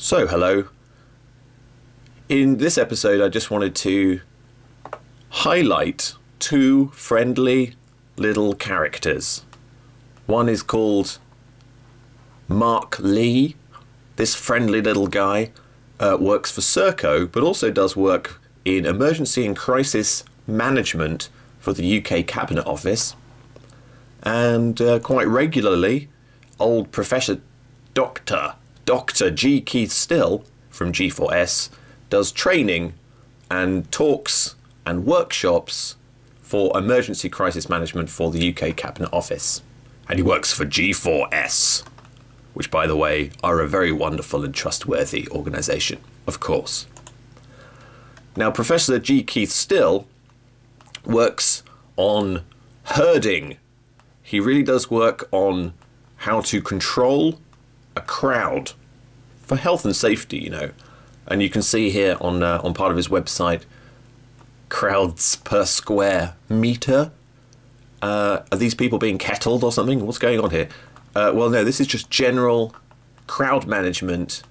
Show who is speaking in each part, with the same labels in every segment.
Speaker 1: So, hello. In this episode, I just wanted to highlight two friendly little characters. One is called Mark Lee. This friendly little guy works for Serco, but also does work in emergency and crisis management for the UK Cabinet Office. And quite regularly, old Professor Dr. G. Keith Still from G4S does training and talks and workshops for emergency crisis management for the UK Cabinet Office. And he works for G4S, which, by the way, are a very wonderful and trustworthy organisation, of course. Now, Professor G. Keith Still works on herding. He really does work on how to control a crowd for health and safety, you know. And you can see here on part of his website, crowds per square meter. Are these people being kettled or something? What's going on here? Well, no, this is just general crowd management.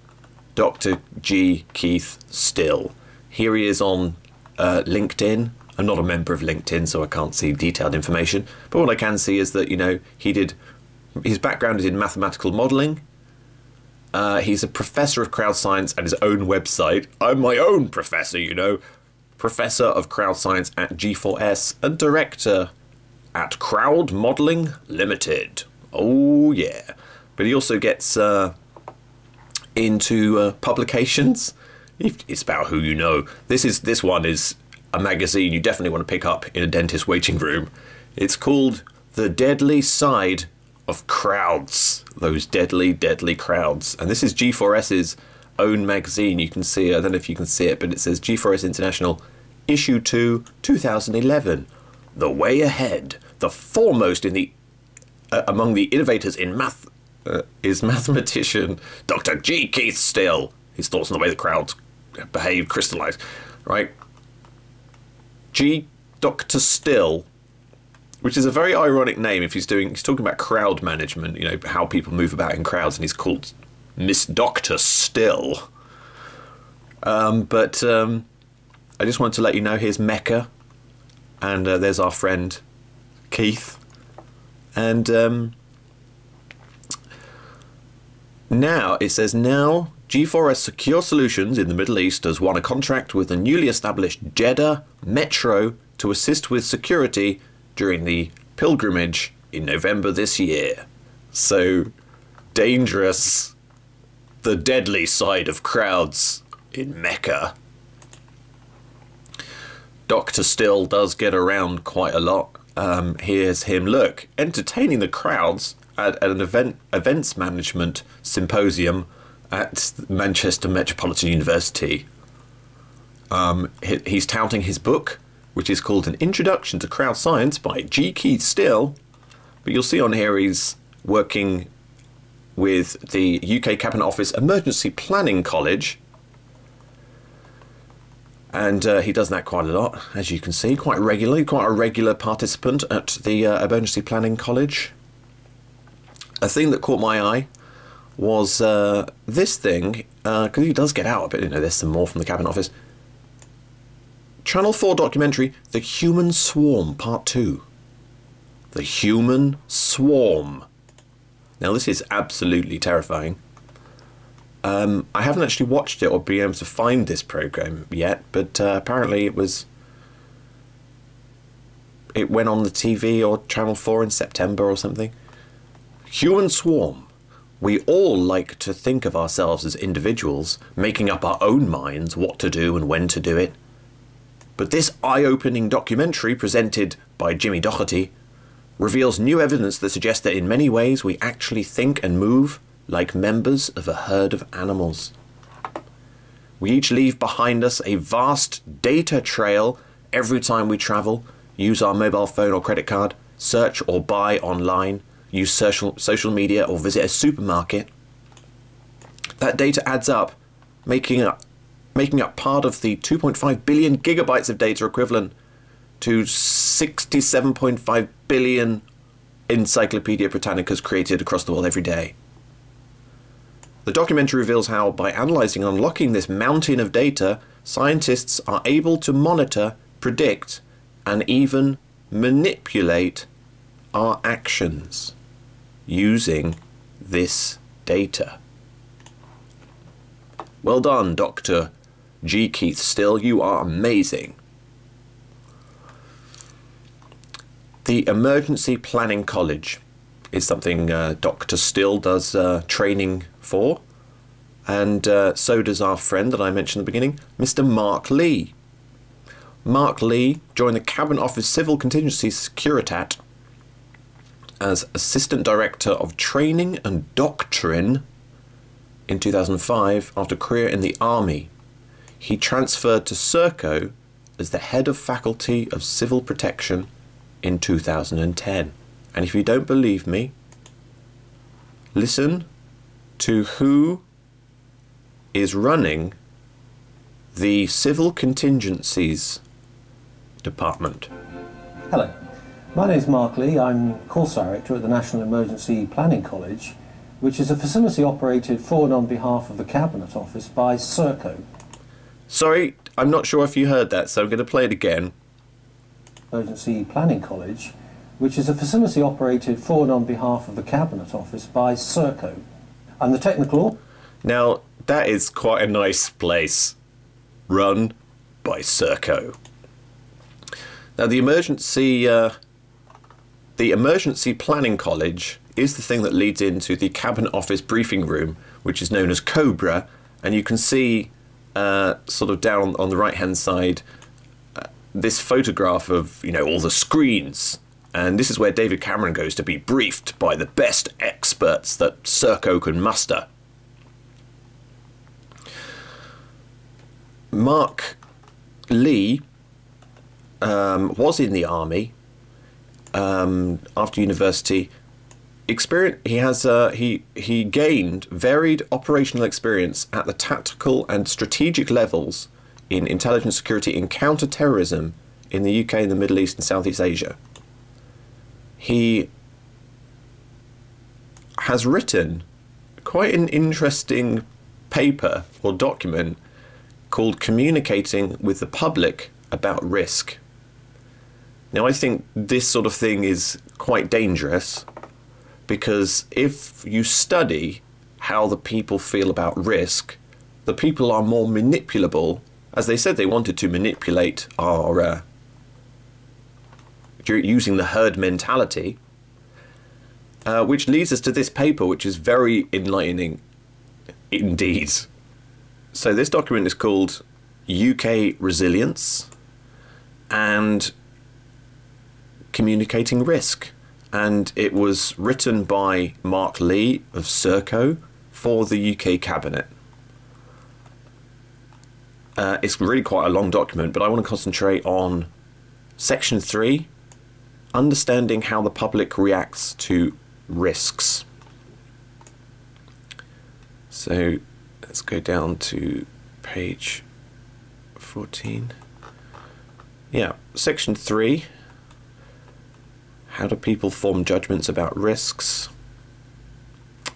Speaker 1: Dr. G. Keith Still. Here he is on LinkedIn. I'm not a member of LinkedIn, so I can't see detailed information. But what I can see is that, you know, his background is in mathematical modelling. He's a professor of crowd science at his own website. I'm my own professor, you know. Professor of crowd science at G4S and director at Crowd Modelling Limited. Oh, yeah. But he also gets into publications. It's about who you know. This one is a magazine you definitely want to pick up in a dentist waiting room. It's called The Deadly Side of Crowds. Those deadly, deadly crowds. And this is G4S's own magazine. You can see, I don't know if you can see it, but it says G4S International, Issue 2, 2011. The way ahead. The foremost in the among the innovators in math is mathematician Dr. G. Keith Still. His thoughts on the way the crowds behave crystallized. Right? Dr. Still, which is a very ironic name if he's talking about crowd management, you know, how people move about in crowds, and he's called Miss Dr. Still. But I just wanted to let you know, here's Mecca, and there's our friend Keith. And now, it says, now G4S Secure Solutions in the Middle East has won a contract with the newly established Jeddah Metro to assist with security during the pilgrimage in November this year. So dangerous. The deadly side of crowds in Mecca. Dr. Still does get around quite a lot. Here's him, look, entertaining the crowds at an events management symposium at Manchester Metropolitan University. He's touting his book, which is called An Introduction to Crowd Science by G. Keith Still. But you'll see on here he's working with the UK Cabinet Office Emergency Planning College. And he does that quite a lot, as you can see, quite regularly, quite a regular participant at the Emergency Planning College. A thing that caught my eye was this thing, because he does get out a bit, you know, there's some more from the Cabinet Office. Channel 4 documentary, The Human Swarm, Part 2. The Human Swarm. Now, this is absolutely terrifying. I haven't actually watched it or been able to find this programme yet, but apparently it went on the TV or Channel 4 in September or something. Human Swarm. We all like to think of ourselves as individuals, making up our own minds what to do and when to do it. But this eye-opening documentary presented by Jimmy Doherty reveals new evidence that suggests that in many ways we actually think and move like members of a herd of animals. We each leave behind us a vast data trail every time we travel, use our mobile phone or credit card, search or buy online, use social media or visit a supermarket. That data adds up, making up part of the 2.5 billion gigabytes of data equivalent to 67.5 billion Encyclopedia Britannicas created across the world every day. The documentary reveals how, by analysing and unlocking this mountain of data, scientists are able to monitor, predict, and even manipulate our actions using this data. Well done, Dr. G. Keith Still. You are amazing. The Emergency Planning College is something Dr. Still does training for, and so does our friend that I mentioned at the beginning, Mr. Mark Lee. Mark Lee joined the Cabinet Office Civil Contingency Securitat as Assistant Director of Training and Doctrine in 2005 after a career in the Army. He transferred to Serco as the Head of Faculty of Civil Protection in 2010. And if you don't believe me, listen to who is running the Civil Contingencies Department.
Speaker 2: Hello, my name is Mark Lee. I'm Course Director at the National Emergency Planning College, which is a facility operated for and on behalf of the Cabinet Office by Serco.
Speaker 1: Sorry, I'm not sure if you heard that, so I'm going to play it again.
Speaker 2: Emergency Planning College, which is a facility operated for and on behalf of the Cabinet Office by Serco. I'm the technical...
Speaker 1: Now, that is quite a nice place. Run by Serco. Now, the Emergency Planning College is the thing that leads into the Cabinet Office briefing room, which is known as COBRA, and you can see sort of down on the right-hand side this photograph of, you know, all the screens. And this is where David Cameron goes to be briefed by the best experts that Serco can muster. Mark Lee was in the Army after university. He gained varied operational experience at the tactical and strategic levels in intelligence security and counter-terrorism in the UK and the Middle East and Southeast Asia. He has written quite an interesting paper or document called Communicating with the Public About Risk. Now, I think this sort of thing is quite dangerous, because if you study how the people feel about risk, the people are more manipulable. As they said, they wanted to manipulate our using the herd mentality, which leads us to this paper, which is very enlightening indeed. So this document is called UK Resilience and Communicating Risk, and it was written by Mark Lee of Serco for the UK Cabinet. It's really quite a long document, but I want to concentrate on Section 3, Understanding how the public reacts to risks. So let's go down to page 14. Yeah, Section 3. How do people form judgments about risks?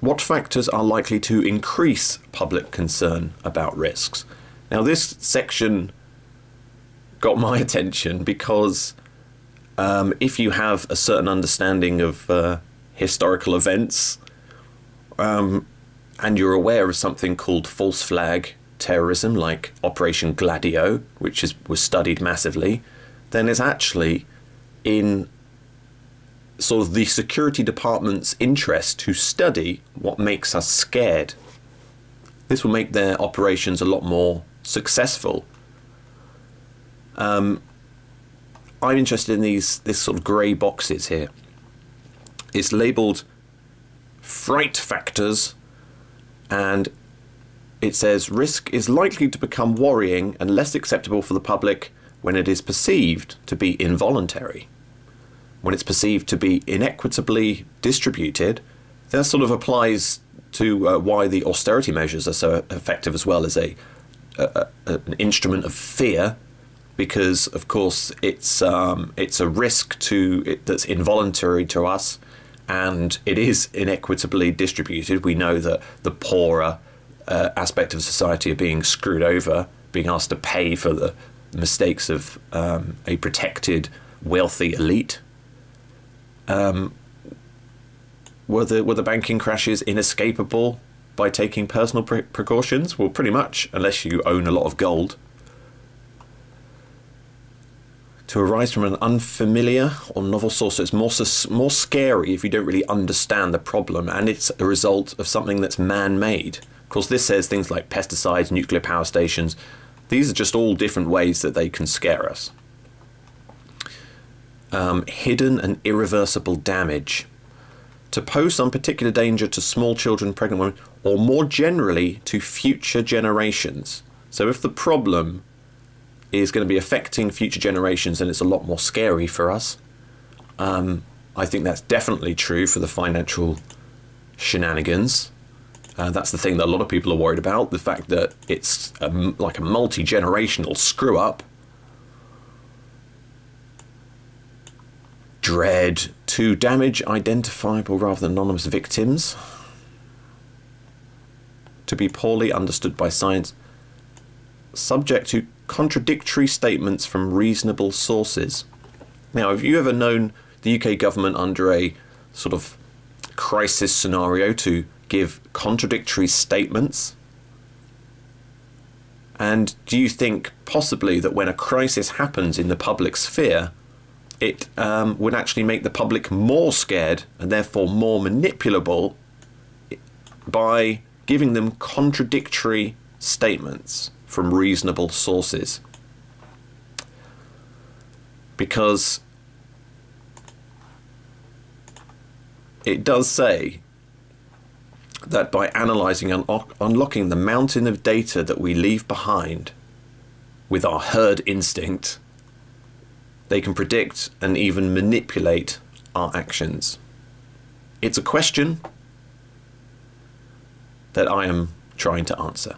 Speaker 1: What factors are likely to increase public concern about risks? Now, this section got my attention because if you have a certain understanding of historical events and you're aware of something called false flag terrorism, like Operation Gladio, which was studied massively, then it's actually in sort of the security department's interest to study what makes us scared. This will make their operations a lot more successful. I'm interested in this sort of grey boxes here. It's labelled fright factors, and it says risk is likely to become worrying and less acceptable for the public when it is perceived to be involuntary. When it's perceived to be inequitably distributed, that sort of applies to why the austerity measures are so effective, as well as an instrument of fear, because of course it's a risk that's involuntary to us, and it is inequitably distributed. We know that the poorer aspect of society are being screwed over, being asked to pay for the mistakes of a protected, wealthy elite. Were the banking crashes inescapable by taking personal precautions? Well, pretty much, unless you own a lot of gold. To arise from an unfamiliar or novel source, so it's more scary if you don't really understand the problem, and it's a result of something that's man-made. Of course, this says things like pesticides, nuclear power stations. These are just all different ways that they can scare us. Hidden and irreversible damage. To pose some particular danger to small children, pregnant women, or more generally to future generations. So if the problem is going to be affecting future generations, and it's a lot more scary for us. I think that's definitely true for the financial shenanigans. That's the thing that a lot of people are worried about, the fact that it's like a multi-generational screw-up. Dread. To damage identifiable rather than anonymous victims. To be poorly understood by science. Subject to contradictory statements from reasonable sources. Now, have you ever known the UK government under a sort of crisis scenario to give contradictory statements? And do you think possibly that when a crisis happens in the public sphere, it would actually make the public more scared and therefore more manipulable by giving them contradictory statements from reasonable sources? Because it does say that by analysing and unlocking the mountain of data that we leave behind with our herd instinct, they can predict and even manipulate our actions. It's a question that I am trying to answer.